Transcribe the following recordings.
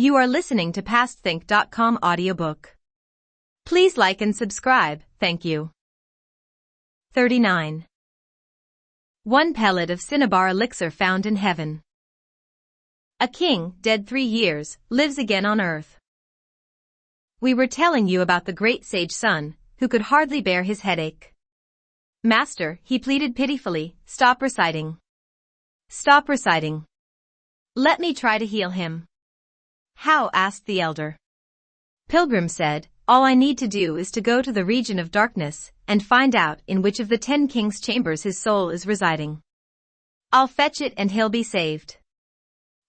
You are listening to PastThink.com audiobook. Please like and subscribe, thank you. 39. One pellet of cinnabar elixir found in heaven. A king, dead 3 years, lives again on earth. We were telling you about the great sage son, who could hardly bear his headache. Master, he pleaded pitifully, stop reciting. Stop reciting. Let me try to heal him. How? Asked the elder. Pilgrim said, all I need to do is to go to the region of darkness, and find out in which of the 10 kings' chambers his soul is residing. I'll fetch it and he'll be saved.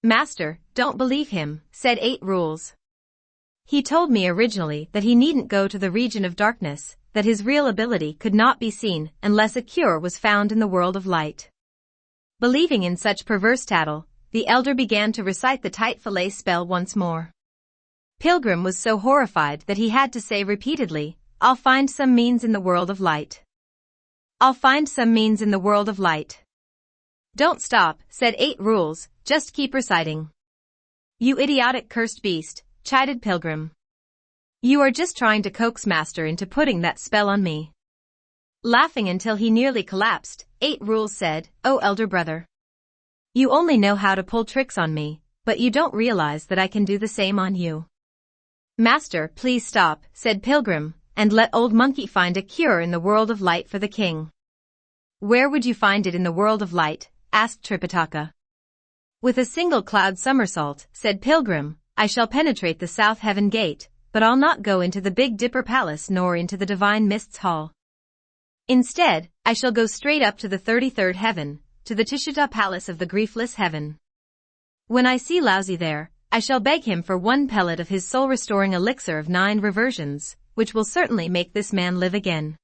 Master, don't believe him, said 8 Rules. He told me originally that he needn't go to the region of darkness, that his real ability could not be seen unless a cure was found in the world of light. Believing in such perverse tattle, the elder began to recite the tight fillet spell once more. Pilgrim was so horrified that he had to say repeatedly, I'll find some means in the world of light. I'll find some means in the world of light. Don't stop, said 8 Rules, just keep reciting. You idiotic cursed beast, chided Pilgrim. You are just trying to coax Master into putting that spell on me. Laughing until he nearly collapsed, 8 Rules said, Oh elder brother. You only know how to pull tricks on me, but you don't realize that I can do the same on you. Master, please stop, said Pilgrim, and let old monkey find a cure in the world of light for the king. Where would you find it in the world of light? Asked Tripitaka. With a single cloud somersault, said Pilgrim, I shall penetrate the south heaven gate, but I'll not go into the Big Dipper Palace nor into the Divine Mists Hall. Instead, I shall go straight up to the 33rd heaven, to the Tishita Palace of the Griefless Heaven. When I see Lousy there, I shall beg him for 1 pellet of his soul-restoring elixir of 9 reversions, which will certainly make this man live again.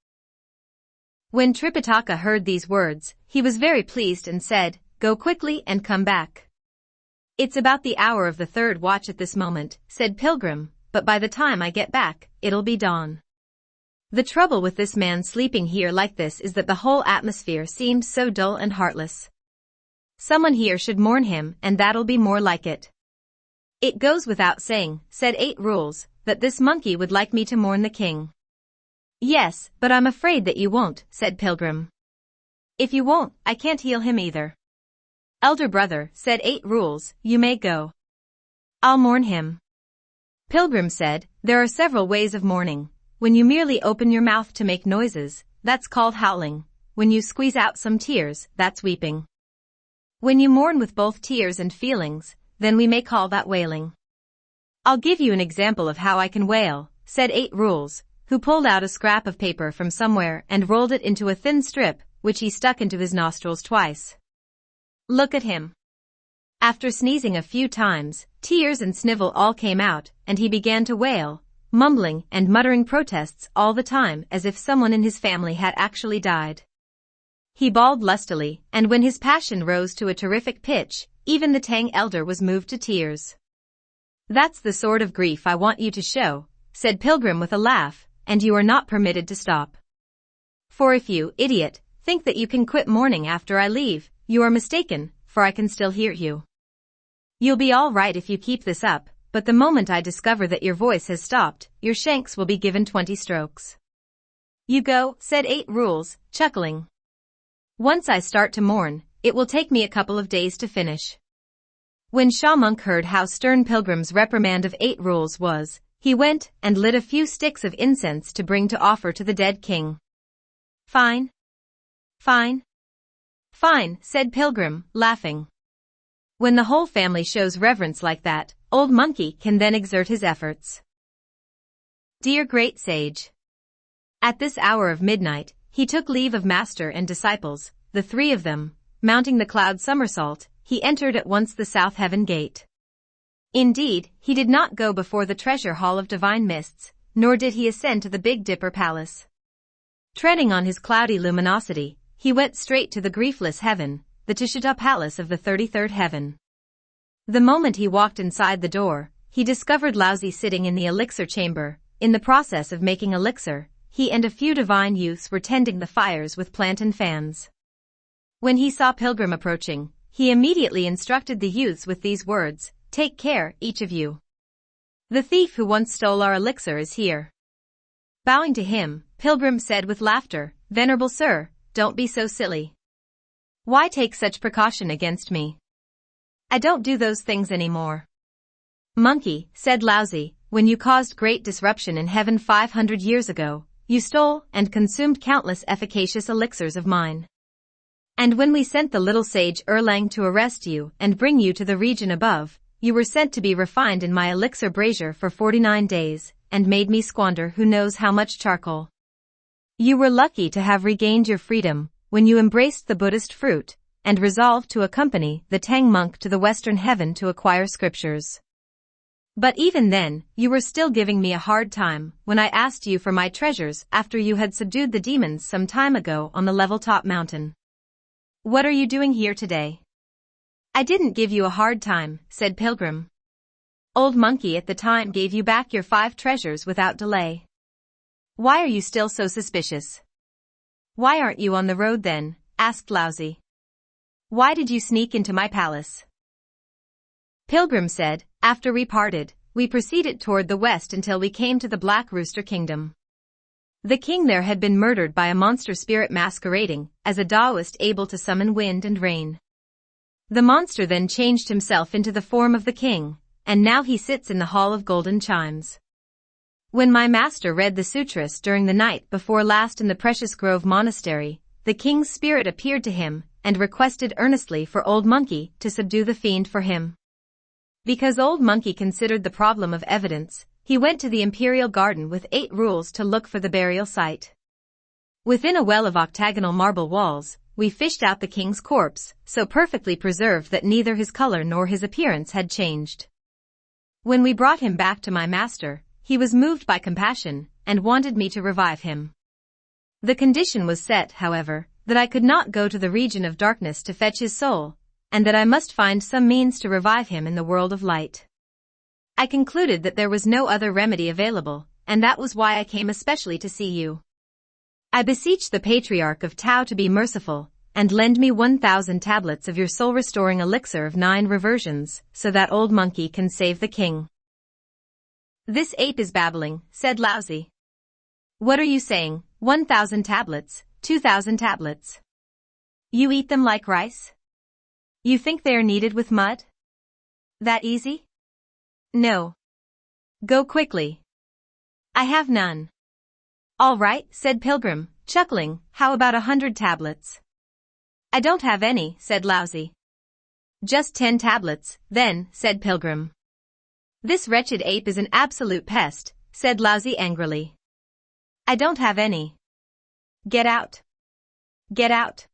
When Tripitaka heard these words, he was very pleased and said, Go quickly and come back. It's about the hour of the 3rd watch at this moment, said Pilgrim, but by the time I get back, it'll be dawn. The trouble with this man sleeping here like this is that the whole atmosphere seems so dull and heartless. Someone here should mourn him and that'll be more like it. It goes without saying, said 8 Rules, that this monkey would like me to mourn the king. Yes, but I'm afraid that you won't, said Pilgrim. If you won't, I can't heal him either. Elder brother, said 8 Rules, you may go. I'll mourn him. Pilgrim said, there are several ways of mourning. When you merely open your mouth to make noises, that's called howling. When you squeeze out some tears, that's weeping. When you mourn with both tears and feelings, then we may call that wailing. I'll give you an example of how I can wail, said 8 Rules, who pulled out a scrap of paper from somewhere and rolled it into a thin strip, which he stuck into his nostrils twice. Look at him. After sneezing a few times, tears and snivel all came out, and he began to wail, mumbling and muttering protests all the time as if someone in his family had actually died. He bawled lustily, and when his passion rose to a terrific pitch, even the Tang elder was moved to tears. That's the sort of grief I want you to show, said Pilgrim with a laugh, and you are not permitted to stop. For if you, idiot, think that you can quit mourning after I leave, you are mistaken, for I can still hear you. You'll be all right if you keep this up, but the moment I discover that your voice has stopped, your shanks will be given 20 strokes. You go, said 8 Rules, chuckling. Once I start to mourn, it will take me a couple of days to finish. When Shaw Monk heard how stern Pilgrim's reprimand of 8 Rules was, he went and lit a few sticks of incense to bring to offer to the dead king. Fine. Fine. Fine, said Pilgrim, laughing. When the whole family shows reverence like that, old monkey can then exert his efforts. Dear great sage. At this hour of midnight, he took leave of master and disciples, the 3 of them. Mounting the cloud somersault, he entered at once the south heaven gate. Indeed, he did not go before the treasure hall of divine mists, nor did he ascend to the Big Dipper Palace. Treading on his cloudy luminosity, he went straight to the griefless heaven, the Tishita Palace of the 33rd heaven. The moment he walked inside the door, he discovered Lousy sitting in the elixir chamber. In the process of making elixir, he and a few divine youths were tending the fires with plantain fans. When he saw Pilgrim approaching, he immediately instructed the youths with these words, "Take care, each of you. The thief who once stole our elixir is here. Bowing to him, Pilgrim said with laughter, Venerable sir, don't be so silly. Why take such precaution against me? I don't do those things anymore. Monkey, said Lousy, when you caused great disruption in heaven 500 years ago, you stole and consumed countless efficacious elixirs of mine. And when we sent the little sage Erlang to arrest you and bring you to the region above, you were sent to be refined in my elixir brazier for 49 days, and made me squander who knows how much charcoal. You were lucky to have regained your freedom when you embraced the Buddhist fruit, and resolved to accompany the Tang monk to the western heaven to acquire scriptures. But even then, you were still giving me a hard time when I asked you for my treasures after you had subdued the demons some time ago on the level top mountain. What are you doing here today? I didn't give you a hard time, said Pilgrim. Old Monkey at the time gave you back your 5 treasures without delay. Why are you still so suspicious? Why aren't you on the road then? Asked Lousy. Why did you sneak into my palace? Pilgrim said, after we parted, we proceeded toward the west until we came to the Black Rooster Kingdom. The king there had been murdered by a monster spirit masquerading as a Taoist able to summon wind and rain. The monster then changed himself into the form of the king, and now he sits in the Hall of Golden Chimes. When my master read the sutras during the night before last in the Precious Grove Monastery, the king's spirit appeared to him and requested earnestly for Old Monkey to subdue the fiend for him. Because Old Monkey considered the problem of evidence, he went to the imperial garden with 8 rules to look for the burial site. Within a well of octagonal marble walls, we fished out the king's corpse, so perfectly preserved that neither his color nor his appearance had changed. When we brought him back to my master, he was moved by compassion and wanted me to revive him. The condition was set, however, that I could not go to the region of darkness to fetch his soul, and that I must find some means to revive him in the world of light. I concluded that there was no other remedy available, and that was why I came especially to see you. I beseech the Patriarch of Tao to be merciful, and lend me 1,000 tablets of your soul-restoring elixir of 9 reversions, so that Old Monkey can save the king. This ape is babbling, said Lousy. What are you saying? 1,000 tablets, 2,000 tablets. You eat them like rice? You think they are kneaded with mud? That easy? No. Go quickly. I have none. All right, said Pilgrim, chuckling, how about 100 tablets? I don't have any, said Lousy. Just 10 tablets, then, said Pilgrim. This wretched ape is an absolute pest, said Lousy angrily. I don't have any. Get out. Get out.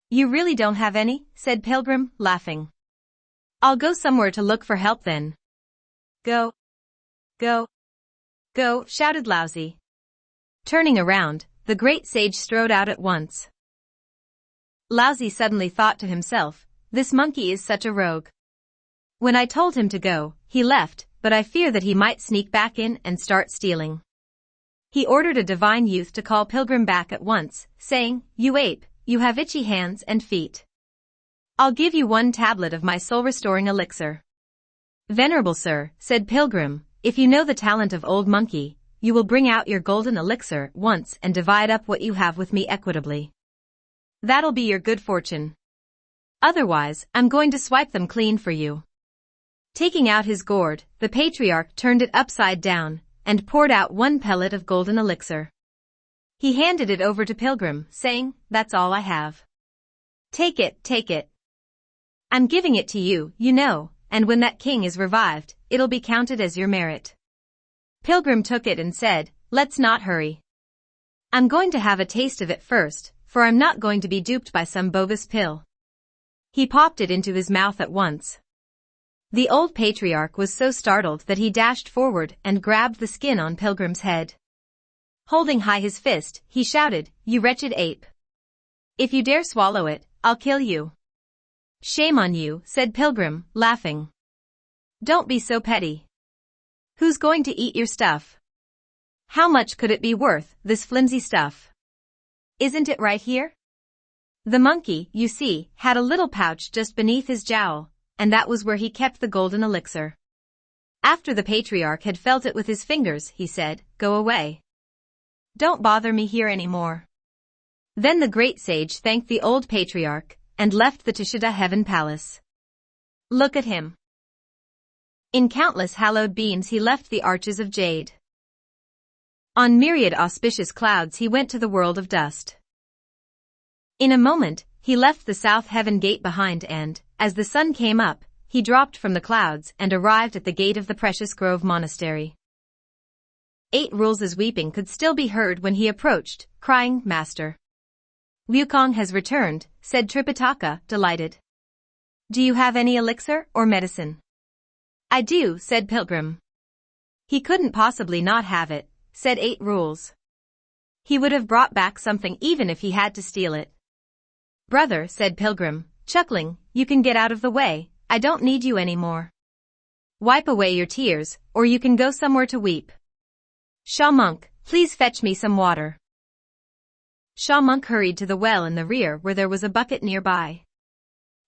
You really don't have any, said Pilgrim, laughing. I'll go somewhere to look for help then. Go. Go. Go, shouted Lousy. Turning around, the great sage strode out at once. Lousy suddenly thought to himself, this monkey is such a rogue. When I told him to go, he left, but I fear that he might sneak back in and start stealing. He ordered a divine youth to call Pilgrim back at once, saying, You ape, you have itchy hands and feet. I'll give you 1 tablet of my soul-restoring elixir. Venerable sir, said Pilgrim, if you know the talent of Old Monkey, you will bring out your golden elixir once and divide up what you have with me equitably. That'll be your good fortune. Otherwise, I'm going to swipe them clean for you. Taking out his gourd, the patriarch turned it upside down and poured out 1 pellet of golden elixir. He handed it over to Pilgrim, saying, That's all I have. Take it, take it. I'm giving it to you, you know, and when that king is revived, it'll be counted as your merit. Pilgrim took it and said, Let's not hurry. I'm going to have a taste of it first, for I'm not going to be duped by some bogus pill. He popped it into his mouth at once. The old patriarch was so startled that he dashed forward and grabbed the skin on Pilgrim's head. Holding high his fist, he shouted, You wretched ape. If you dare swallow it, I'll kill you. Shame on you, said Pilgrim, laughing. Don't be so petty. Who's going to eat your stuff? How much could it be worth, this flimsy stuff? Isn't it right here? The monkey, you see, had a little pouch just beneath his jowl, and that was where he kept the golden elixir. After the patriarch had felt it with his fingers, he said, "Go away. Don't bother me here anymore." Then the great sage thanked the old patriarch and left the Tushita heaven palace. Look at him. In countless hallowed beams he left the arches of jade. On myriad auspicious clouds he went to the world of dust. In a moment, he left the south heaven gate behind and, as the sun came up, he dropped from the clouds and arrived at the gate of the Precious Grove Monastery. 8 Rules' weeping could still be heard when he approached, crying, "Master, Wukong has returned," said Tripitaka, delighted. "Do you have any elixir or medicine?" "I do," said Pilgrim. "He couldn't possibly not have it," said 8 Rules. "He would have brought back something even if he had to steal it." "Brother," said Pilgrim, chuckling, "you can get out of the way, I don't need you anymore. Wipe away your tears, or you can go somewhere to weep. Sha Monk, please fetch me some water." Sha Monk hurried to the well in the rear where there was a bucket nearby.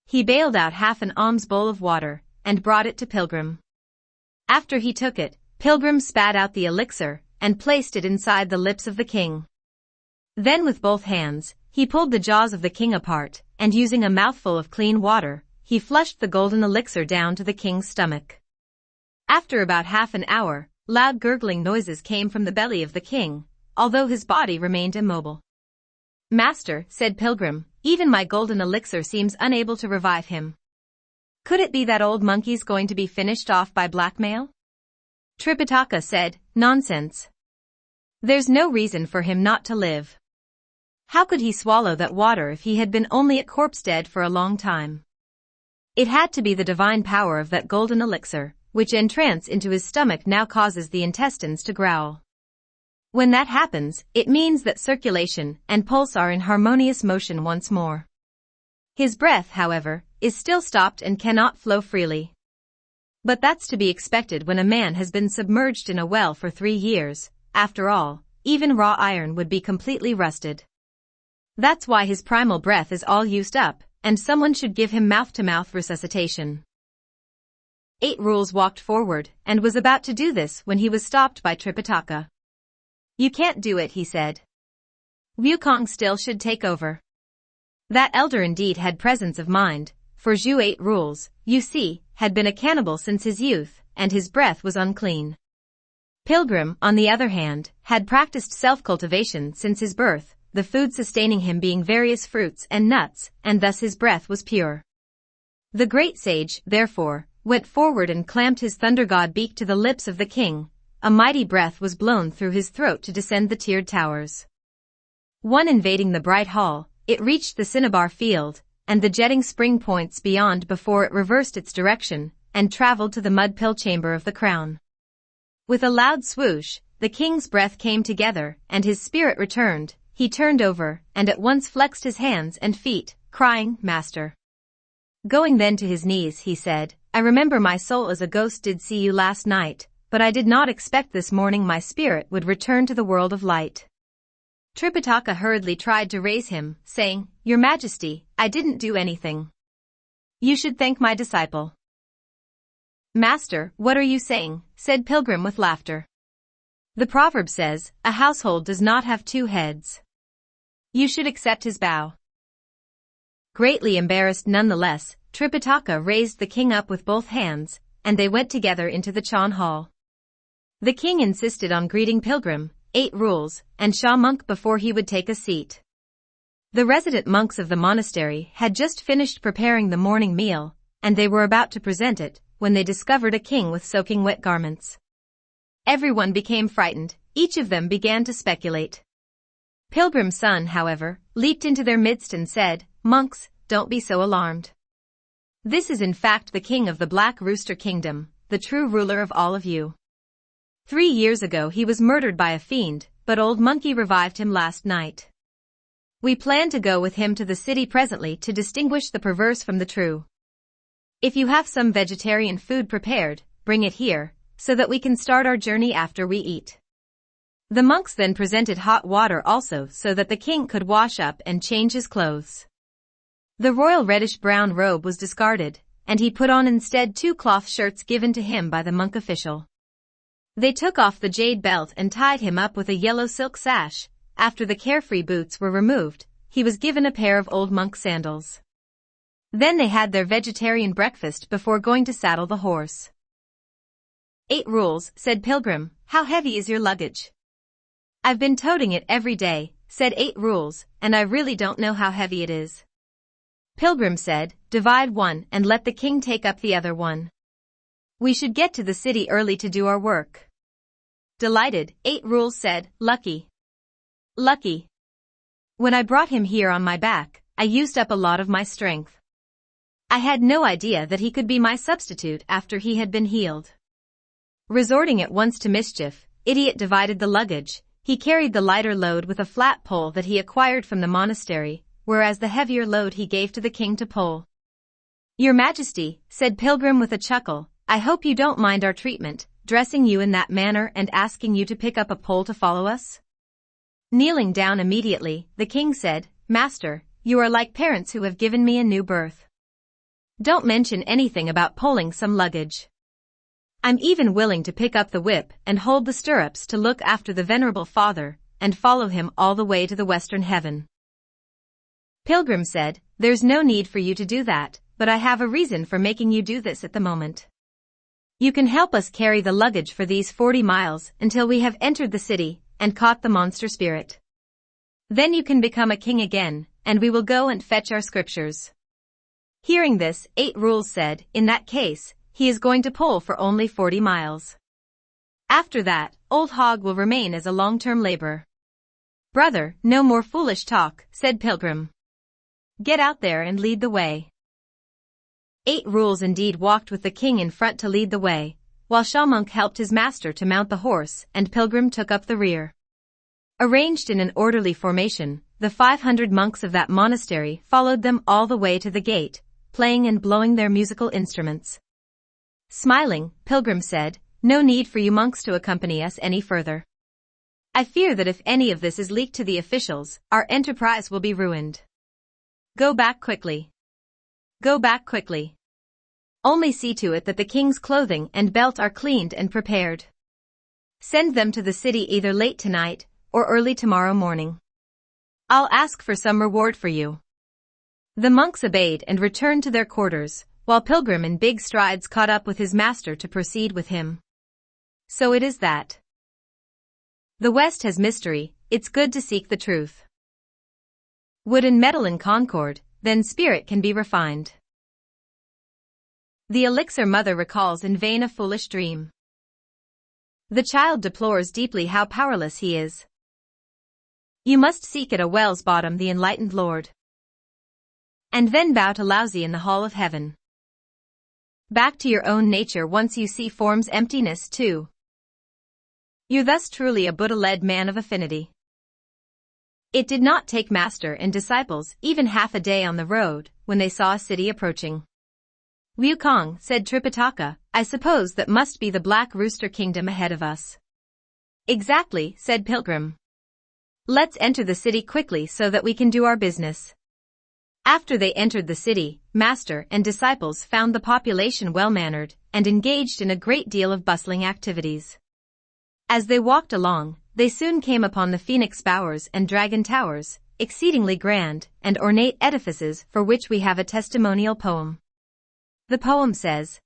He bailed out half an alms bowl of water and brought it to Pilgrim. After he took it, Pilgrim spat out the elixir and placed it inside the lips of the king. Then with both hands, he pulled the jaws of the king apart, and using a mouthful of clean water, he flushed the golden elixir down to the king's stomach. After about half an hour, loud gurgling noises came from the belly of the king, although his body remained immobile. "Master," said Pilgrim, "even my golden elixir seems unable to revive him. Could it be that old monkey's going to be finished off by blackmail?" Tripitaka said, "Nonsense. There's no reason for him not to live. How could he swallow that water if he had been only a corpse dead for a long time? It had to be the divine power of that golden elixir, which entrance into his stomach now causes the intestines to growl. When that happens, it means that circulation and pulse are in harmonious motion once more. His breath, however, is still stopped and cannot flow freely. But that's to be expected when a man has been submerged in a well for 3 years. After all, even raw iron would be completely rusted. That's why his primal breath is all used up, and someone should give him mouth-to-mouth resuscitation." 8 Rules walked forward and was about to do this when he was stopped by Tripitaka. "You can't do it," he said. "Wukong still should take over." That elder indeed had presence of mind, for Zhu 8 Rules, you see, had been a cannibal since his youth, and his breath was unclean. Pilgrim, on the other hand, had practiced self-cultivation since his birth, the food sustaining him being various fruits and nuts, and thus his breath was pure. The great sage, therefore, went forward and clamped his thunder god beak to the lips of the king. A mighty breath was blown through his throat to descend the tiered towers. One invading the bright hall, it reached the cinnabar field, and the jetting spring points beyond before it reversed its direction, and traveled to the mud pill chamber of the crown. With a loud swoosh, the king's breath came together, and his spirit returned. He turned over, and at once flexed his hands and feet, crying, "Master." Going then to his knees, he said, "I remember my soul as a ghost did see you last night, but I did not expect this morning my spirit would return to the world of light." Tripitaka hurriedly tried to raise him, saying, "Your Majesty, I didn't do anything. You should thank my disciple." "Master, what are you saying?" said Pilgrim with laughter. "The proverb says, a household does not have 2 heads. You should accept his bow." Greatly embarrassed nonetheless, Tripitaka raised the king up with both hands, and they went together into the Chan Hall. The king insisted on greeting Pilgrim, 8 Rules, and Sha Monk before he would take a seat. The resident monks of the monastery had just finished preparing the morning meal, and they were about to present it, when they discovered a king with soaking wet garments. Everyone became frightened, each of them began to speculate. Pilgrim's son, however, leaped into their midst and said, "Monks, don't be so alarmed. This is in fact the king of the Black Rooster Kingdom, the true ruler of all of you. 3 years ago he was murdered by a fiend, but Old Monkey revived him last night. We plan to go with him to the city presently to distinguish the perverse from the true. If you have some vegetarian food prepared, bring it here, so that we can start our journey after we eat." The monks then presented hot water also so that the king could wash up and change his clothes. The royal reddish-brown robe was discarded, and he put on instead 2 cloth shirts given to him by the monk official. They took off the jade belt and tied him up with a yellow silk sash. After the carefree boots were removed, he was given a pair of old monk sandals. Then they had their vegetarian breakfast before going to saddle the horse. 8 rules, said Pilgrim. How heavy is your luggage? I've been toting it every day, said 8 rules, and I really don't know how heavy it is. Pilgrim said, divide one and let the king take up the other one. We should get to the city early to do our work. Delighted, 8 rules said, lucky. Lucky. When I brought him here on my back, I used up a lot of my strength. I had no idea that he could be my substitute after he had been healed. Resorting at once to mischief, Idiot divided the luggage. He carried the lighter load with a flat pole that he acquired from the monastery, whereas the heavier load he gave to the king to pull. Your Majesty, said Pilgrim with a chuckle, I hope you don't mind our treatment, dressing you in that manner and asking you to pick up a pole to follow us? Kneeling down immediately, the king said, Master, you are like parents who have given me a new birth. Don't mention anything about pulling some luggage. I'm even willing to pick up the whip and hold the stirrups to look after the venerable father and follow him all the way to the western heaven. Pilgrim said, There's no need for you to do that, but I have a reason for making you do this at the moment. You can help us carry the luggage for these 40 miles until we have entered the city and caught the monster spirit. Then you can become a king again, and we will go and fetch our scriptures. Hearing this, 8 rules said, In that case, he is going to pull for only 40 miles. After that, Old Hog will remain as a long-term laborer. Brother, no more foolish talk, said Pilgrim. Get out there and lead the way. 8 rules indeed walked with the king in front to lead the way, while Shawmonk helped his master to mount the horse and Pilgrim took up the rear. Arranged in an orderly formation, the 500 monks of that monastery followed them all the way to the gate, playing and blowing their musical instruments. Smiling, Pilgrim said, No need for you monks to accompany us any further. I fear that if any of this is leaked to the officials, our enterprise will be ruined. Go back quickly. Go back quickly. Only see to it that the king's clothing and belt are cleaned and prepared. Send them to the city either late tonight or early tomorrow morning. I'll ask for some reward for you. The monks obeyed and returned to their quarters, while Pilgrim in big strides caught up with his master to proceed with him. So it is that the West has mystery, it's good to seek the truth. Wood and metal in concord, then spirit can be refined. The elixir mother recalls in vain a foolish dream. The child deplores deeply how powerless he is. You must seek at a well's bottom the enlightened Lord. And then bow to Lousy in the hall of heaven. Back to your own nature once you see form's emptiness too. You're thus truly a Buddha-led man of affinity. It did not take master and disciples even half a day on the road when they saw a city approaching. Wukong, said Tripitaka, I suppose that must be the Black Rooster Kingdom ahead of us. Exactly, said Pilgrim. Let's enter the city quickly so that we can do our business. After they entered the city, master and disciples found the population well-mannered and engaged in a great deal of bustling activities. As they walked along, they soon came upon the Phoenix Bowers and Dragon Towers, exceedingly grand and ornate edifices for which we have a testimonial poem. The poem says,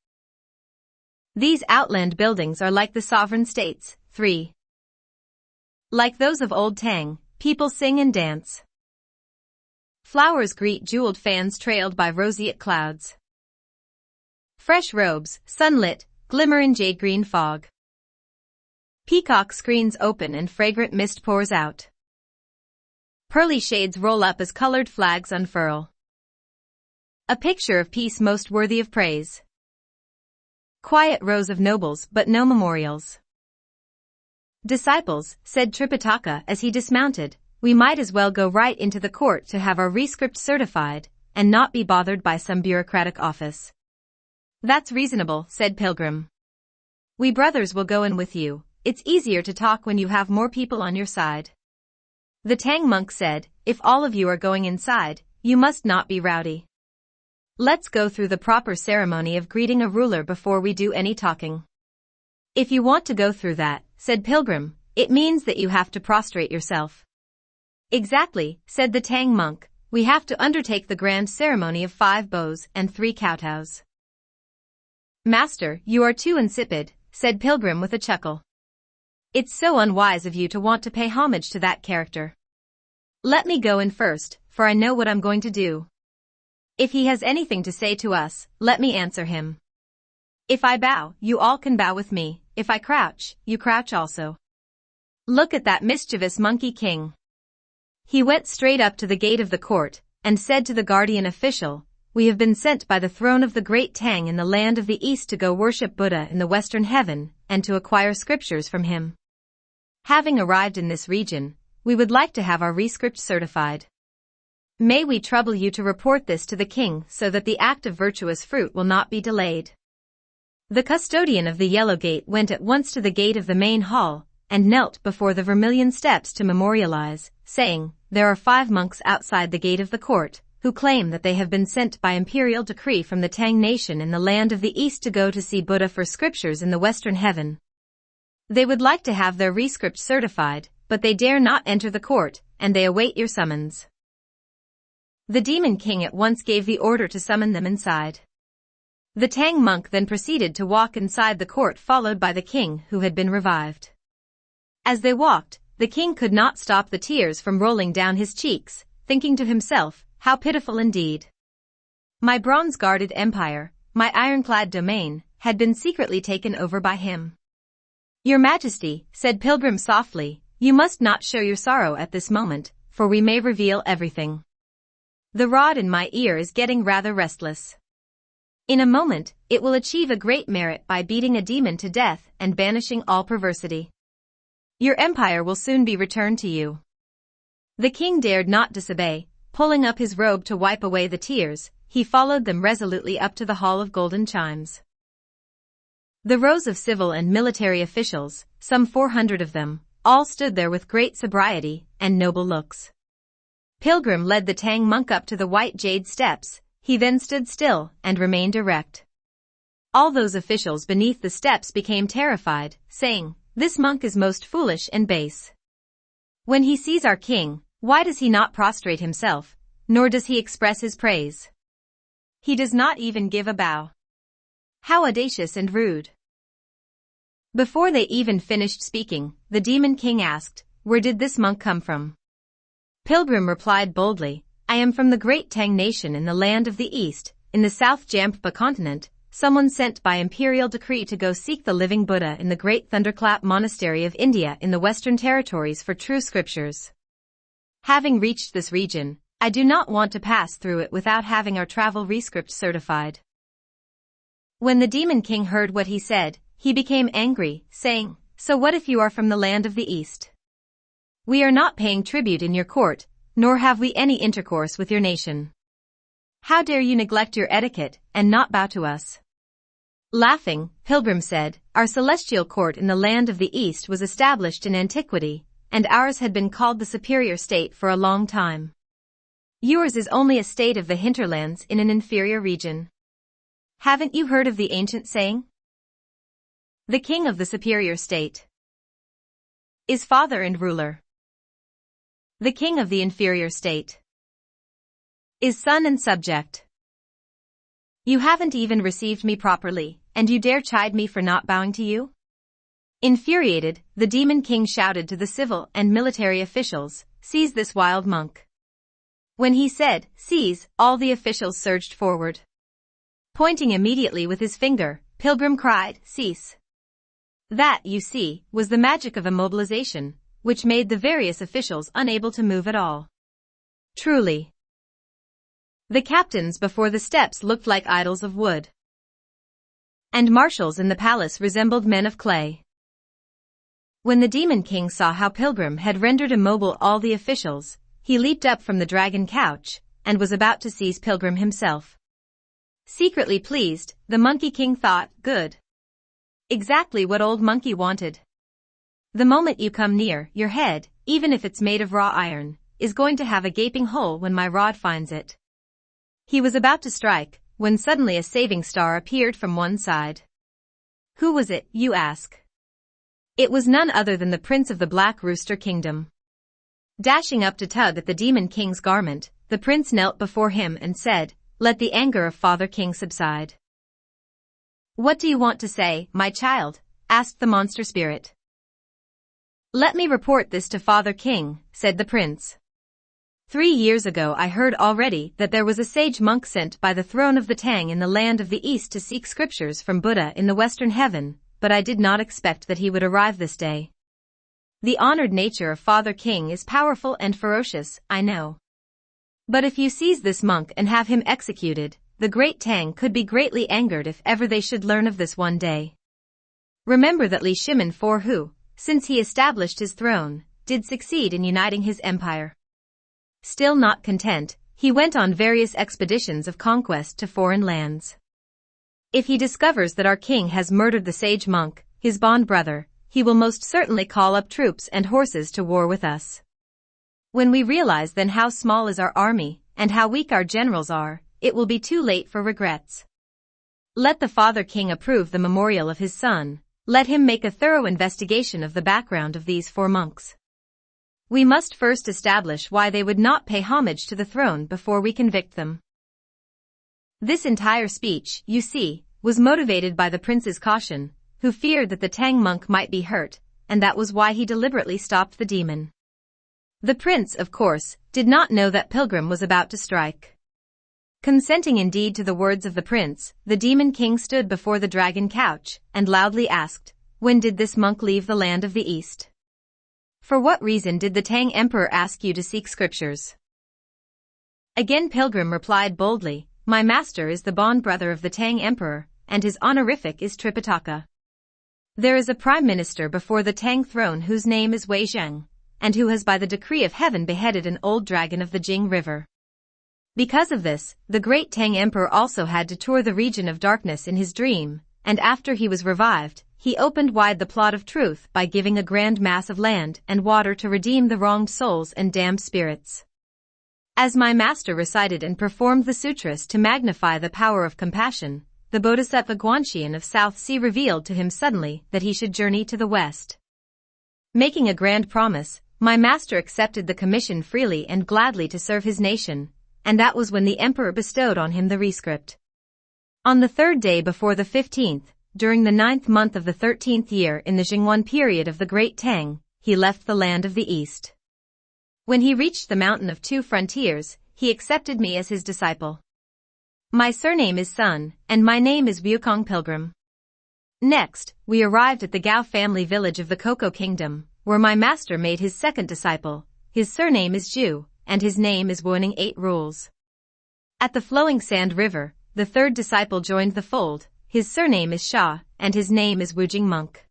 These outland buildings are like the sovereign states, 3. Like those of old Tang, people sing and dance. Flowers greet jeweled fans trailed by roseate clouds. Fresh robes, sunlit, glimmer in jade-green fog. Peacock screens open and fragrant mist pours out. Pearly shades roll up as colored flags unfurl. A picture of peace most worthy of praise. Quiet rows of nobles but no memorials. Disciples, said Tripitaka as he dismounted, we might as well go right into the court to have our rescript certified and not be bothered by some bureaucratic office. That's reasonable, said Pilgrim. We brothers will go in with you. It's easier to talk when you have more people on your side. The Tang monk said, if all of you are going inside, you must not be rowdy. Let's go through the proper ceremony of greeting a ruler before we do any talking. If you want to go through that, said Pilgrim, it means that you have to prostrate yourself. Exactly, said the Tang monk, we have to undertake the grand ceremony of 5 bows and 3 kowtows. Master, you are too insipid, said Pilgrim with a chuckle. It's so unwise of you to want to pay homage to that character. Let me go in first, for I know what I'm going to do. If he has anything to say to us, let me answer him. If I bow, you all can bow with me, if I crouch, you crouch also. Look at that mischievous monkey king. He went straight up to the gate of the court, and said to the guardian official, we have been sent by the throne of the great Tang in the land of the east to go worship Buddha in the western heaven, and to acquire scriptures from him. Having arrived in this region, we would like to have our rescript certified. May we trouble you to report this to the king so that the act of virtuous fruit will not be delayed. The custodian of the Yellow Gate went at once to the gate of the main hall, and knelt before the vermilion steps to memorialize, saying, there are 5 monks outside the gate of the court, who claim that they have been sent by imperial decree from the Tang nation in the land of the east to go to see Buddha for scriptures in the western heaven. They would like to have their rescript certified, but they dare not enter the court, and they await your summons. The Demon King at once gave the order to summon them inside. The Tang monk then proceeded to walk inside the court followed by the king who had been revived. As they walked, the king could not stop the tears from rolling down his cheeks, thinking to himself, how pitiful indeed. My bronze-guarded empire, my ironclad domain, had been secretly taken over by him. Your Majesty, said Pilgrim softly, you must not show your sorrow at this moment, for we may reveal everything. The rod in my ear is getting rather restless. In a moment, it will achieve a great merit by beating a demon to death and banishing all perversity. Your empire will soon be returned to you. The king dared not disobey. Pulling up his robe to wipe away the tears, he followed them resolutely up to the hall of golden chimes. The rows of civil and military officials, some 400 of them, all stood there with great sobriety and noble looks. Pilgrim led the Tang monk up to the white jade steps, he then stood still and remained erect. All those officials beneath the steps became terrified, saying, this monk is most foolish and base. When he sees our king, why does he not prostrate himself, nor does he express his praise? He does not even give a bow. How audacious and rude. Before they even finished speaking, the Demon King asked, where did this monk come from? Pilgrim replied boldly, I am from the great Tang nation in the land of the east, in the South Jampa continent, someone sent by imperial decree to go seek the living Buddha in the great Thunderclap Monastery of India in the Western Territories for true scriptures. Having reached this region, I do not want to pass through it without having our travel rescript certified. When the Demon King heard what he said, he became angry, saying, so what if you are from the land of the east? We are not paying tribute in your court, nor have we any intercourse with your nation. How dare you neglect your etiquette and not bow to us? Laughing, Pilgrim said, our celestial court in the land of the east was established in antiquity, and ours had been called the superior state for a long time. Yours is only a state of the hinterlands in an inferior region. Haven't you heard of the ancient saying? The king of the superior state is father and ruler. The king of the inferior state is son and subject. You haven't even received me properly, and you dare chide me for not bowing to you? Infuriated, the Demon King shouted to the civil and military officials, seize this wild monk. When he said, seize, all the officials surged forward. Pointing immediately with his finger, Pilgrim cried, cease. That, you see, was the magic of immobilization, which made the various officials unable to move at all. Truly. The captains before the steps looked like idols of wood. And marshals in the palace resembled men of clay. When the Demon King saw how Pilgrim had rendered immobile all the officials, he leaped up from the dragon couch, and was about to seize Pilgrim himself. Secretly pleased, the Monkey King thought, good. Exactly what old Monkey wanted. The moment you come near, your head, even if it's made of raw iron, is going to have a gaping hole when my rod finds it. He was about to strike, when suddenly a saving star appeared from one side. Who was it, you ask? It was none other than the Prince of the Black Rooster Kingdom. Dashing up to tug at the Demon King's garment, the prince knelt before him and said, "Let the anger of Father King subside." "What do you want to say, my child?" asked the monster spirit. "Let me report this to Father King," said the prince. 3 years ago I heard already that there was a sage monk sent by the throne of the Tang in the land of the East to seek scriptures from Buddha in the Western heaven, but I did not expect that he would arrive this day. The honored nature of Father King is powerful and ferocious, I know. But if you seize this monk and have him executed, the great Tang could be greatly angered if ever they should learn of this one day. Remember that Li Shimin For who, since he established his throne, did succeed in uniting his empire. Still not content, he went on various expeditions of conquest to foreign lands. If he discovers that our king has murdered the sage monk, his bond brother, he will most certainly call up troops and horses to war with us. When we realize then how small is our army, and how weak our generals are, it will be too late for regrets. Let the Father King approve the memorial of his son, let him make a thorough investigation of the background of these 4 monks. We must first establish why they would not pay homage to the throne before we convict them. This entire speech, you see, was motivated by the prince's caution, who feared that the Tang monk might be hurt, and that was why he deliberately stopped the demon. The prince, of course, did not know that Pilgrim was about to strike. Consenting indeed to the words of the prince, the demon king stood before the dragon couch, and loudly asked, "When did this monk leave the land of the East? For what reason did the Tang emperor ask you to seek scriptures?" Again Pilgrim replied boldly, "My master is the bond brother of the Tang emperor, and his honorific is Tripitaka. There is a prime minister before the Tang throne whose name is Wei Zheng, and who has by the decree of heaven beheaded an old dragon of the Jing River. Because of this, the great Tang emperor also had to tour the region of darkness in his dream, and after he was revived, he opened wide the plot of truth by giving a grand mass of land and water to redeem the wronged souls and damned spirits. As my master recited and performed the sutras to magnify the power of compassion, the Bodhisattva Guanxian of South Sea revealed to him suddenly that he should journey to the west. Making a grand promise, my master accepted the commission freely and gladly to serve his nation, and that was when the emperor bestowed on him the rescript. On the 3rd day before the 15th, during the 9th month of the 13th year in the Jingwan period of the Great Tang, he left the land of the East. When he reached the Mountain of Two Frontiers, he accepted me as his disciple. My surname is Sun, and my name is Wukong Pilgrim. Next, we arrived at the Gao family village of the Cocoa Kingdom, where my master made his second disciple. His surname is Zhu, and his name is Wuning 8 Rules. At the flowing sand river, the 3rd disciple joined the fold. His surname is Sha, and his name is Wujing Monk.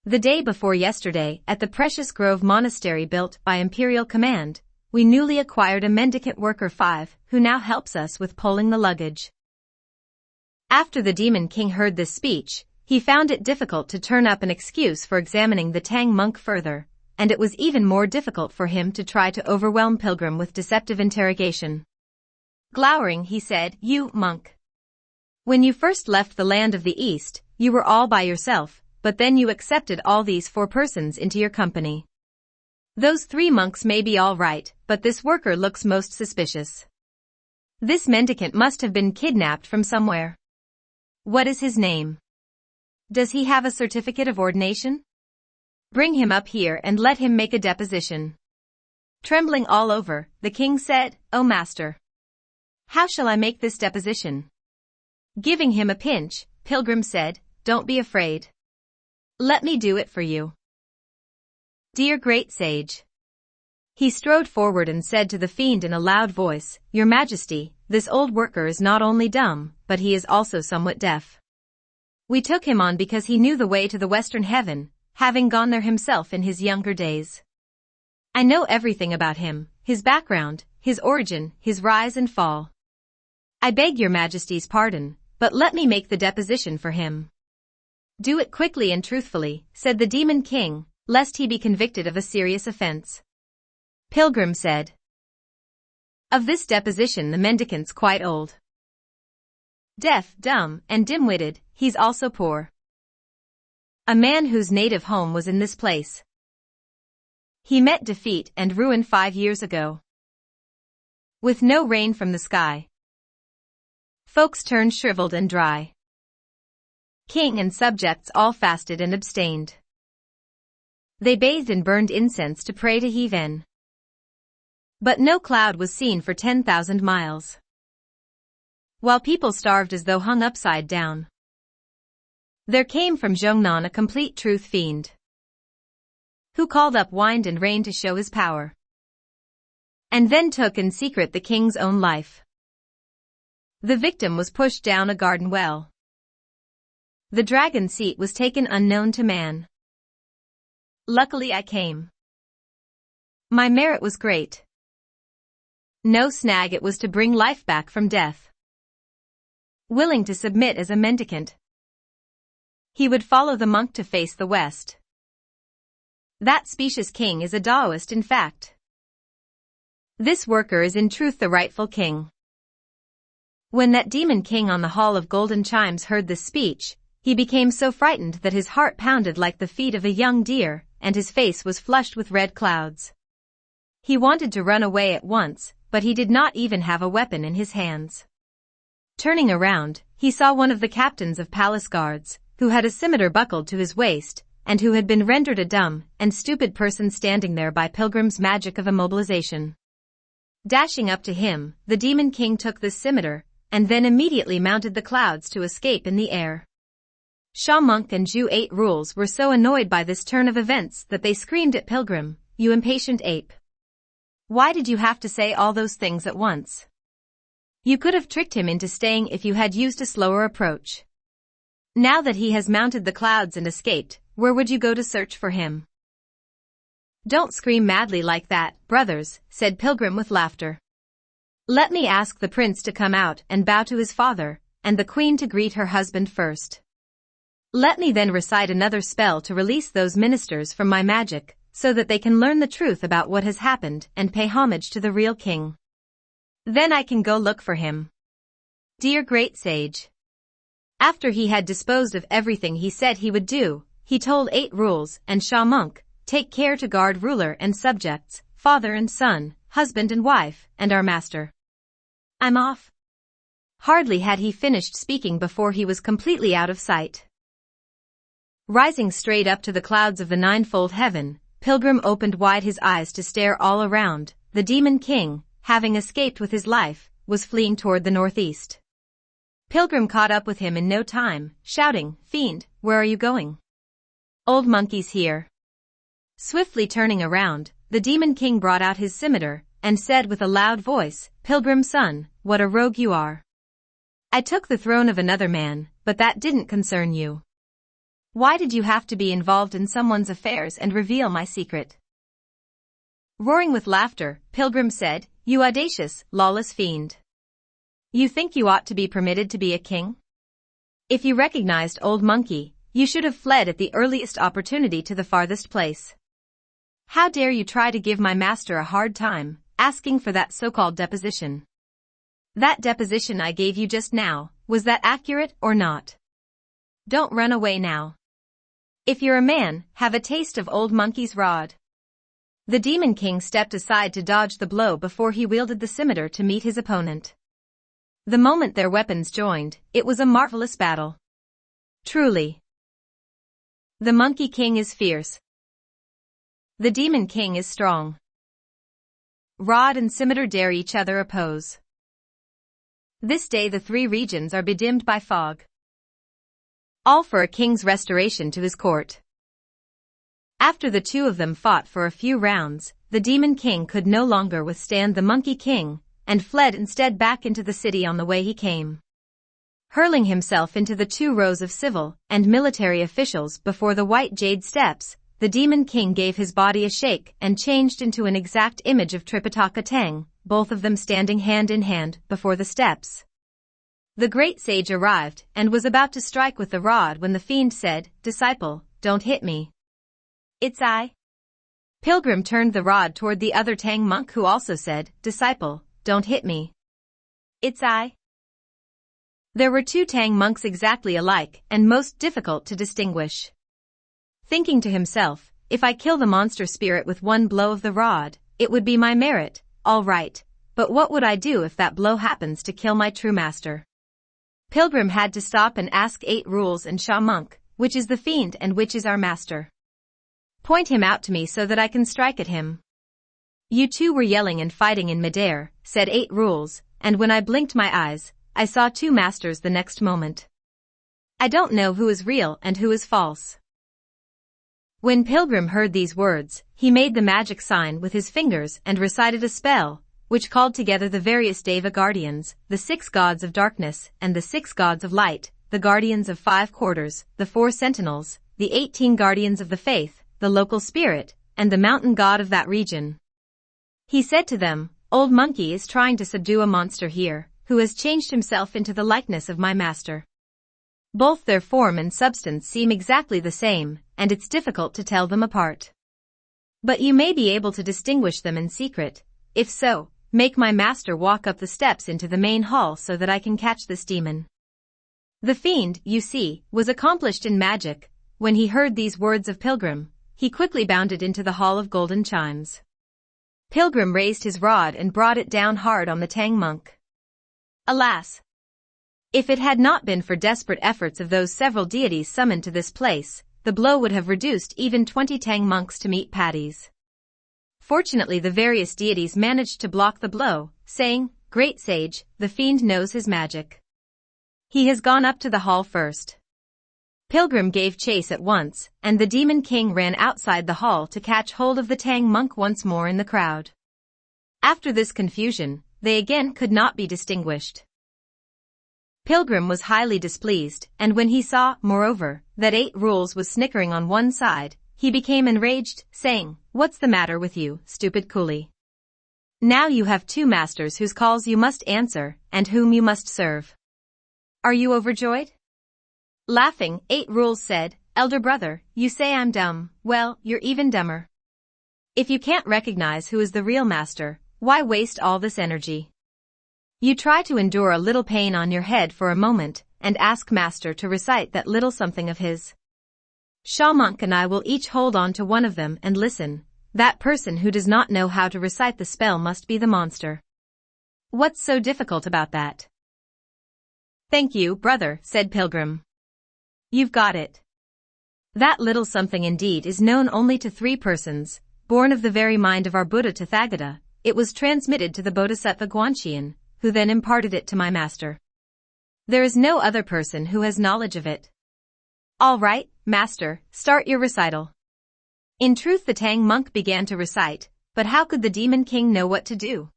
The day before yesterday, at the Precious Grove Monastery built by imperial command, we newly acquired a mendicant worker 5, who now helps us with pulling the luggage. After the Demon King heard this speech, he found it difficult to turn up an excuse for examining the Tang monk further, and it was even more difficult for him to try to overwhelm Pilgrim with deceptive interrogation. Glowering, he said, "You, monk. When you first left the land of the East, you were all by yourself, but then you accepted all these 4 persons into your company. Those 3 monks may be all right, but this worker looks most suspicious. This mendicant must have been kidnapped from somewhere. What is his name? Does he have a certificate of ordination? Bring him up here and let him make a deposition." Trembling all over, the king said, "O master, how shall I make this deposition?" Giving him a pinch, Pilgrim said, "Don't be afraid. Let me do it for you. Dear great sage." He strode forward and said to the fiend in a loud voice, "Your Majesty, this old worker is not only dumb, but he is also somewhat deaf. We took him on because he knew the way to the Western Heaven, having gone there himself in his younger days. I know everything about him, his background, his origin, his rise and fall. I beg your Majesty's pardon, but let me make the deposition for him." "Do it quickly and truthfully," said the Demon King, "lest he be convicted of a serious offense." Pilgrim said, "Of this deposition the mendicant's quite old. Deaf, dumb, and dim-witted, he's also poor. A man whose native home was in this place. He met defeat and ruin 5 years ago. With no rain from the sky, folks turned shriveled and dry. King and subjects all fasted and abstained. They bathed and burned incense to pray to Heaven. But no cloud was seen for 10,000 miles. While people starved as though hung upside down. There came from Cheng'en a complete truth fiend, who called up wind and rain to show his power, and then took in secret the king's own life. The victim was pushed down a garden well. The dragon seat was taken unknown to man. Luckily I came. My merit was great. No snag, it was to bring life back from death. Willing to submit as a mendicant, he would follow the monk to face the west. That specious king is a Taoist in fact. This worker is in truth the rightful king. When that demon king on the Hall of Golden Chimes heard this speech, he became so frightened that his heart pounded like the feet of a young deer, and his face was flushed with red clouds. He wanted to run away at once, but he did not even have a weapon in his hands. Turning around, he saw one of the captains of palace guards, who had a scimitar buckled to his waist, and who had been rendered a dumb and stupid person standing there by Pilgrim's magic of immobilization. Dashing up to him, the demon king took the scimitar, and then immediately mounted the clouds to escape in the air. Sha Monk and Ju 8 Rules were so annoyed by this turn of events that they screamed at Pilgrim, "You impatient ape! Why did you have to say all those things at once? You could have tricked him into staying if you had used a slower approach. Now that he has mounted the clouds and escaped, where would you go to search for him?" "Don't scream madly like that, brothers," said Pilgrim with laughter. "Let me ask the prince to come out and bow to his father, and the queen to greet her husband first. Let me then recite another spell to release those ministers from my magic, so that they can learn the truth about what has happened and pay homage to the real king. Then I can go look for him. Dear great sage." After he had disposed of everything he said he would do, he told 8 Rules and Sha Monk, "Take care to guard ruler and subjects, father and son, husband and wife, and our master. I'm off." Hardly had he finished speaking before he was completely out of sight. Rising straight up to the clouds of the ninefold heaven, Pilgrim opened wide his eyes to stare all around. The demon king, having escaped with his life, was fleeing toward the northeast. Pilgrim caught up with him in no time, shouting, "Fiend, where are you going? Old monkey's here." Swiftly turning around, the demon king brought out his scimitar, and said with a loud voice, "Pilgrim's son, what a rogue you are. I took the throne of another man, but that didn't concern you. Why did you have to be involved in someone's affairs and reveal my secret?" Roaring with laughter, Pilgrim said, "You audacious, lawless fiend. You think you ought to be permitted to be a king? If you recognized Old Monkey, you should have fled at the earliest opportunity to the farthest place. How dare you try to give my master a hard time, asking for that so-called deposition? That deposition I gave you just now, was that accurate or not? Don't run away now. If you're a man, have a taste of Old Monkey's rod." The demon king stepped aside to dodge the blow before he wielded the scimitar to meet his opponent. The moment their weapons joined, it was a marvelous battle. Truly, the Monkey King is fierce. The Demon King is strong. Rod and scimitar dare each other oppose. This day the 3 regions are bedimmed by fog. All for a king's restoration to his court. After the 2 of them fought for a few rounds, the Demon King could no longer withstand the Monkey King, and fled instead back into the city on the way he came. Hurling himself into the 2 rows of civil and military officials before the white jade steps, the Demon King gave his body a shake and changed into an exact image of Tripitaka Tang, both of them standing hand in hand before the steps. The great sage arrived and was about to strike with the rod when the fiend said, "Disciple, don't hit me. It's I." Pilgrim turned the rod toward the other Tang monk who also said, "Disciple, don't hit me. It's I." There were two Tang monks exactly alike and most difficult to distinguish. Thinking to himself, if I kill the monster spirit with one blow of the rod, it would be my merit, all right, but what would I do if that blow happens to kill my true master? Pilgrim had to stop and ask 8 Rules and Sha Monk, which is the fiend and which is our master? Point him out to me so that I can strike at him. You two were yelling and fighting in midair, said 8 Rules, and when I blinked my eyes, I saw 2 masters the next moment. I don't know who is real and who is false. When Pilgrim heard these words, he made the magic sign with his fingers and recited a spell, which called together the various Deva guardians, the 6 gods of darkness and the 6 gods of light, the guardians of 5 quarters, the 4 sentinels, the 18 guardians of the faith, the local spirit, and the mountain god of that region. He said to them, Old Monkey is trying to subdue a monster here, who has changed himself into the likeness of my master. Both their form and substance seem exactly the same, and it's difficult to tell them apart. But you may be able to distinguish them in secret. If so, make my master walk up the steps into the main hall so that I can catch this demon. The fiend, you see, was accomplished in magic. When he heard these words of Pilgrim, he quickly bounded into the hall of golden chimes. Pilgrim raised his rod and brought it down hard on the Tang monk. Alas! If it had not been for desperate efforts of those several deities summoned to this place, the blow would have reduced even 20 Tang monks to meat patties. Fortunately, the various deities managed to block the blow, saying, Great sage, the fiend knows his magic. He has gone up to the hall first. Pilgrim gave chase at once, and the Demon King ran outside the hall to catch hold of the Tang monk once more in the crowd. After this confusion, they again could not be distinguished. Pilgrim was highly displeased, and when he saw, moreover, that 8 Rules was snickering on one side, he became enraged, saying, What's the matter with you, stupid coolie? Now you have 2 masters whose calls you must answer, and whom you must serve. Are you overjoyed? Laughing, 8 Rules said, Elder brother, you say I'm dumb. Well, you're even dumber. If you can't recognize who is the real master, why waste all this energy? You try to endure a little pain on your head for a moment, and ask master to recite that little something of his. Sha Monk and I will each hold on to one of them and listen. That person who does not know how to recite the spell must be the monster. What's so difficult about that? Thank you, brother, said Pilgrim. You've got it. That little something indeed is known only to 3 persons, born of the very mind of our Buddha Tathagata. It was transmitted to the Bodhisattva Guanxian, who then imparted it to my master. There is no other person who has knowledge of it. All right, master, start your recital. In truth, the Tang monk began to recite, but how could the Demon King know what to do?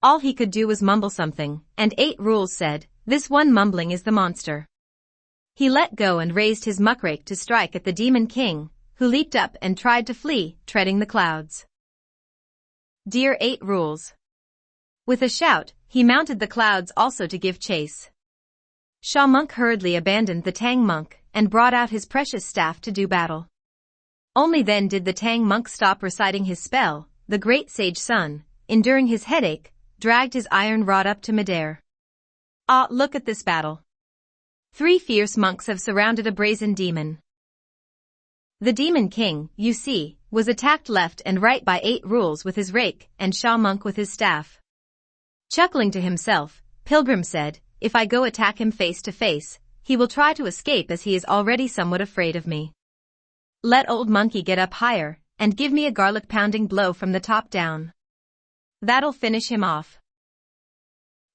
All he could do was mumble something, and 8 Rules said, This one mumbling is the monster. He let go and raised his muckrake to strike at the Demon King, who leaped up and tried to flee, treading the clouds. Dear 8 Rules. With a shout, he mounted the clouds also to give chase. Sha Monk hurriedly abandoned the Tang monk and brought out his precious staff to do battle. Only then did the Tang monk stop reciting his spell. The great sage Sun, enduring his headache, dragged his iron rod up to midair. Ah, look at this battle. 3 fierce monks have surrounded a brazen demon. The Demon King, you see, was attacked left and right by 8 Rules with his rake and Sha Monk with his staff. Chuckling to himself, Pilgrim said, If I go attack him face to face, he will try to escape as he is already somewhat afraid of me. Let Old Monkey get up higher, and give me a garlic-pounding blow from the top down. That'll finish him off.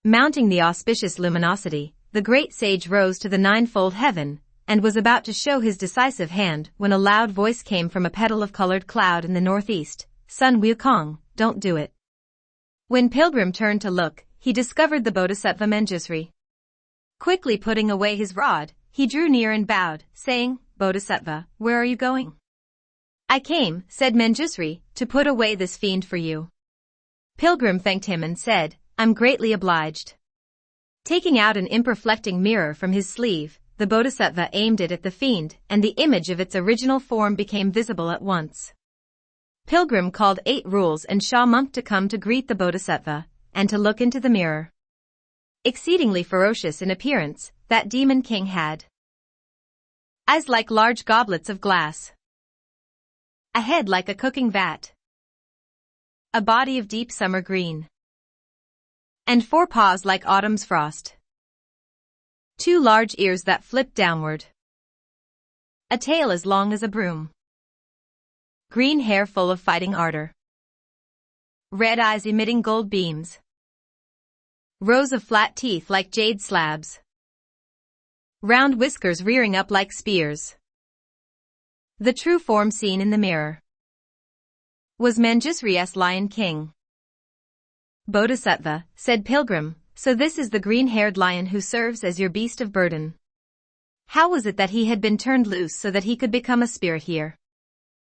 Mounting the auspicious luminosity, the great sage rose to the 9-fold heaven, and was about to show his decisive hand when a loud voice came from a petal of colored cloud in the northeast, Sun Wukong, don't do it. When Pilgrim turned to look, he discovered the Bodhisattva Manjusri. Quickly putting away his rod, he drew near and bowed, saying, Bodhisattva, where are you going? I came, said Manjusri, to put away this fiend for you. Pilgrim thanked him and said, I'm greatly obliged. Taking out an imperflecting mirror from his sleeve, the Bodhisattva aimed it at the fiend, and the image of its original form became visible at once. Pilgrim called 8 Rules and Sha Monk to come to greet the Bodhisattva, and to look into the mirror. Exceedingly ferocious in appearance, that demon king had eyes like large goblets of glass, a head like a cooking vat, a body of deep summer green, and 4 paws like autumn's frost, 2 large ears that flipped downward, a tail as long as a broom, green hair full of fighting ardor, red eyes emitting gold beams, rows of flat teeth like jade slabs, round whiskers rearing up like spears. The true form seen in the mirror was Manjusri's Lion King. Bodhisattva, said Pilgrim, so this is the green-haired lion who serves as your beast of burden. How was it that he had been turned loose so that he could become a spirit here?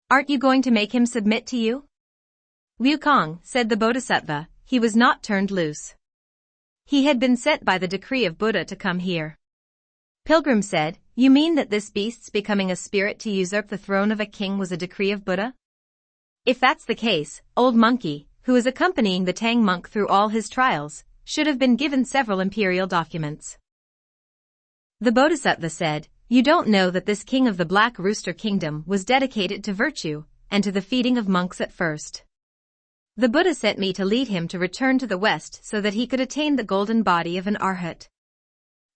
Aren't you going to make him submit to you? Wukong, said the Bodhisattva, he was not turned loose. He had been sent by the decree of Buddha to come here. Pilgrim said, you mean that this beast's becoming a spirit to usurp the throne of a king was a decree of Buddha? If that's the case, Old Monkey, who is accompanying the Tang monk through all his trials, should have been given several imperial documents. The Bodhisattva said, you don't know that this king of the Black Rooster Kingdom was dedicated to virtue, and to the feeding of monks at first. The Buddha sent me to lead him to return to the West so that he could attain the golden body of an arhat.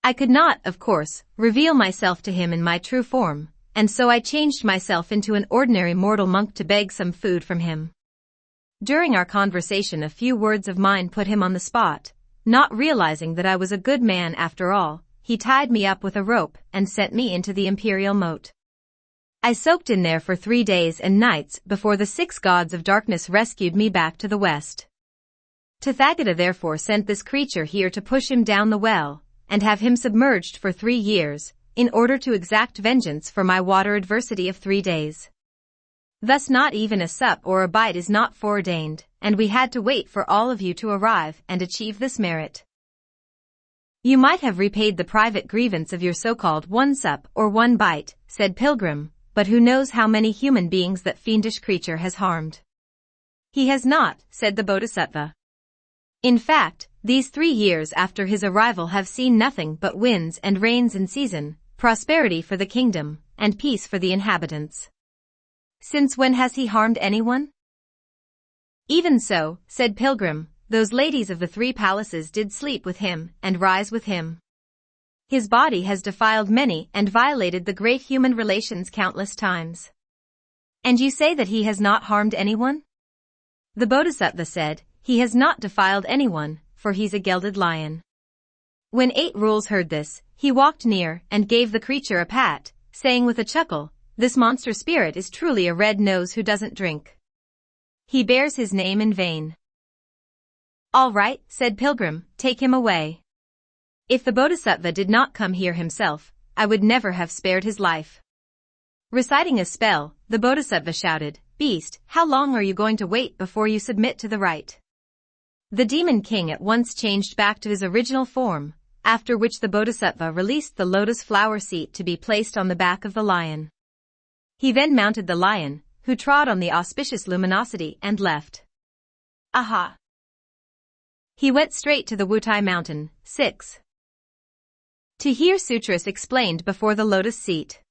I could not, of course, reveal myself to him in my true form, and so I changed myself into an ordinary mortal monk to beg some food from him. During our conversation a few words of mine put him on the spot. Not realizing that I was a good man after all, he tied me up with a rope and sent me into the imperial moat. I soaked in there for 3 days and nights before the 6 gods of darkness rescued me back to the west. Tathagata therefore sent this creature here to push him down the well, and have him submerged for 3 years, in order to exact vengeance for my water adversity of 3 days. Thus not even a sup or a bite is not foreordained, and we had to wait for all of you to arrive and achieve this merit. You might have repaid the private grievance of your so-called 1 sup or 1 bite, said Pilgrim, but who knows how many human beings that fiendish creature has harmed. He has not, said the Bodhisattva. In fact, these 3 years after his arrival have seen nothing but winds and rains in season, prosperity for the kingdom, and peace for the inhabitants. Since when has he harmed anyone? Even so, said Pilgrim, those ladies of the 3 palaces did sleep with him and rise with him. His body has defiled many and violated the great human relations countless times. And you say that he has not harmed anyone? The Bodhisattva said, he has not defiled anyone, for he's a gelded lion. When 8 Rules heard this, he walked near and gave the creature a pat, saying with a chuckle, this monster spirit is truly a red nose who doesn't drink. He bears his name in vain. All right, said Pilgrim, take him away. If the Bodhisattva did not come here himself, I would never have spared his life. Reciting a spell, the Bodhisattva shouted, Beast, how long are you going to wait before you submit to the rite? The demon king at once changed back to his original form, after which the Bodhisattva released the lotus flower seat to be placed on the back of the lion. He then mounted the lion, who trod on the auspicious luminosity and left. Aha! He went straight to the Wutai mountain. 6. To hear sutras explained before the lotus seat.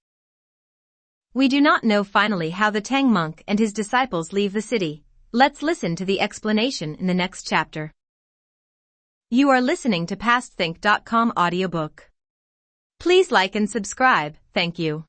We do not know finally how the Tang monk and his disciples leave the city. Let's listen to the explanation in the next chapter. You are listening to PastThink.com audiobook. Please like and subscribe, thank you.